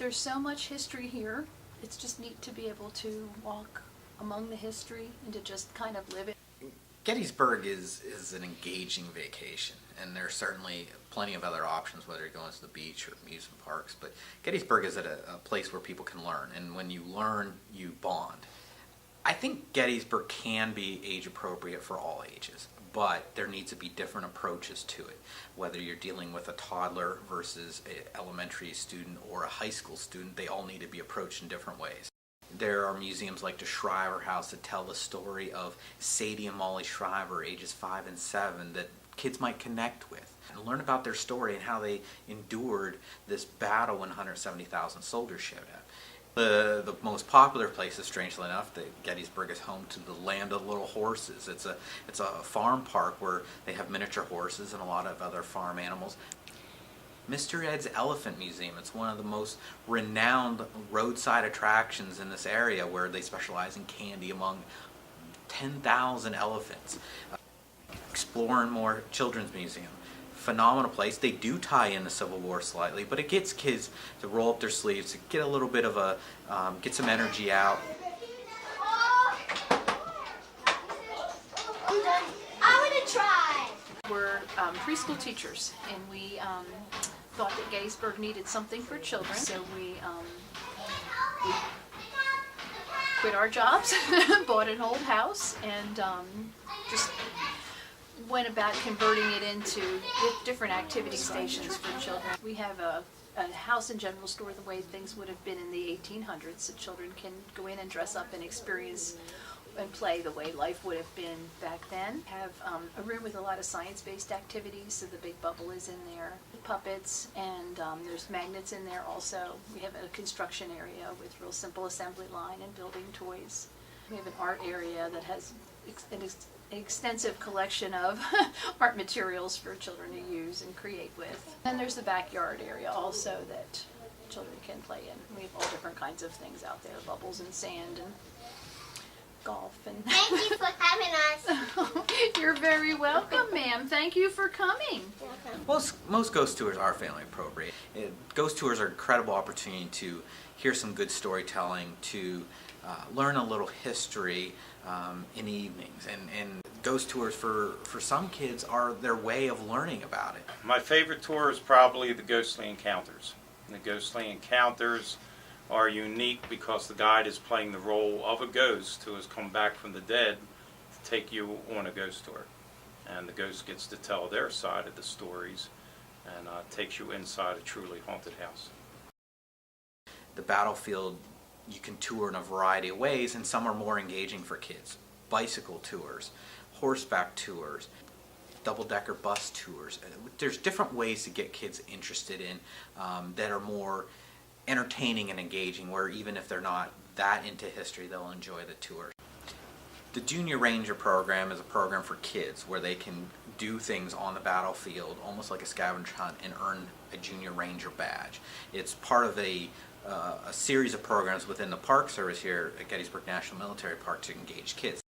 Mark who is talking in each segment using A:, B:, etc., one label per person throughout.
A: There's so much history here. It's just neat to be able to walk among the history and to just kind of live it.
B: Gettysburg is an engaging vacation, and there's certainly plenty of other options, whether you're going to the beach or amusement parks, but Gettysburg is at a place where people can learn, and when you learn, you bond. I think Gettysburg can be age appropriate for all ages, but there needs to be different approaches to it, whether you're dealing with a toddler versus an elementary student or a high school student. They all need to be approached in different ways. There are museums like the Shriver House that tell the story of Sadie and Molly Shriver, ages 5 and 7, that kids might connect with and learn about their story and how they endured this battle when 170,000 soldiers showed up. The most popular places, strangely enough, Gettysburg is home to the Land of Little Horses. It's a farm park where they have miniature horses and a lot of other farm animals. Mr. Ed's Elephant Museum, it's one of the most renowned roadside attractions in this area, where they specialize in candy among 10,000 elephants. Explore and More Children's Museum, phenomenal place. They do tie in the Civil War slightly, but it gets kids to roll up their sleeves, to get a little bit of a, get some energy out.
C: I want to try.
A: We're preschool teachers, and we thought that Gettysburg needed something for children, so we quit our jobs, bought an old house, and just went about converting it into different activity stations for children. We have a house and general store the way things would have been in the 1800s, so children can go in and dress up and experience and play the way life would have been back then. Have a room with a lot of science-based activities, so the big bubble is in there. Puppets, and there's magnets in there also. We have a construction area with real simple assembly line and building toys. We have an art area that has an extensive collection of art materials for children to use and create with. And there's the backyard area also that children can play in. We have all different kinds of things out there, bubbles and sand and golf. And
C: Thank you for having us.
A: You're very welcome, ma'am. Thank you for coming.
B: Most ghost tours are family appropriate. Ghost tours are an incredible opportunity to hear some good storytelling, to learn a little history in the evenings. And ghost tours for some kids are their way of learning about it.
D: My favorite tour is probably the Ghostly Encounters. The Ghostly Encounters are unique because the guide is playing the role of a ghost who has come back from the dead to take you on a ghost tour. And the ghost gets to tell their side of the stories and takes you inside a truly haunted house.
B: The battlefield you can tour in a variety of ways, and some are more engaging for kids. Bicycle tours, horseback tours, double-decker bus tours. There's different ways to get kids interested in that are more entertaining and engaging, where even if they're not that into history, they'll enjoy the tour. The Junior Ranger program is a program for kids where they can do things on the battlefield, almost like a scavenger hunt, and earn a Junior Ranger badge. It's part of a series of programs within the Park Service here at Gettysburg National Military Park to engage kids.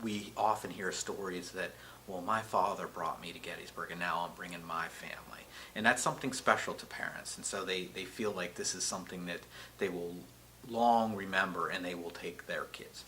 B: We often hear stories that, well, my father brought me to Gettysburg and now I'm bringing my family. And that's something special to parents, and so they feel like this is something that they will long remember, and they will take their kids.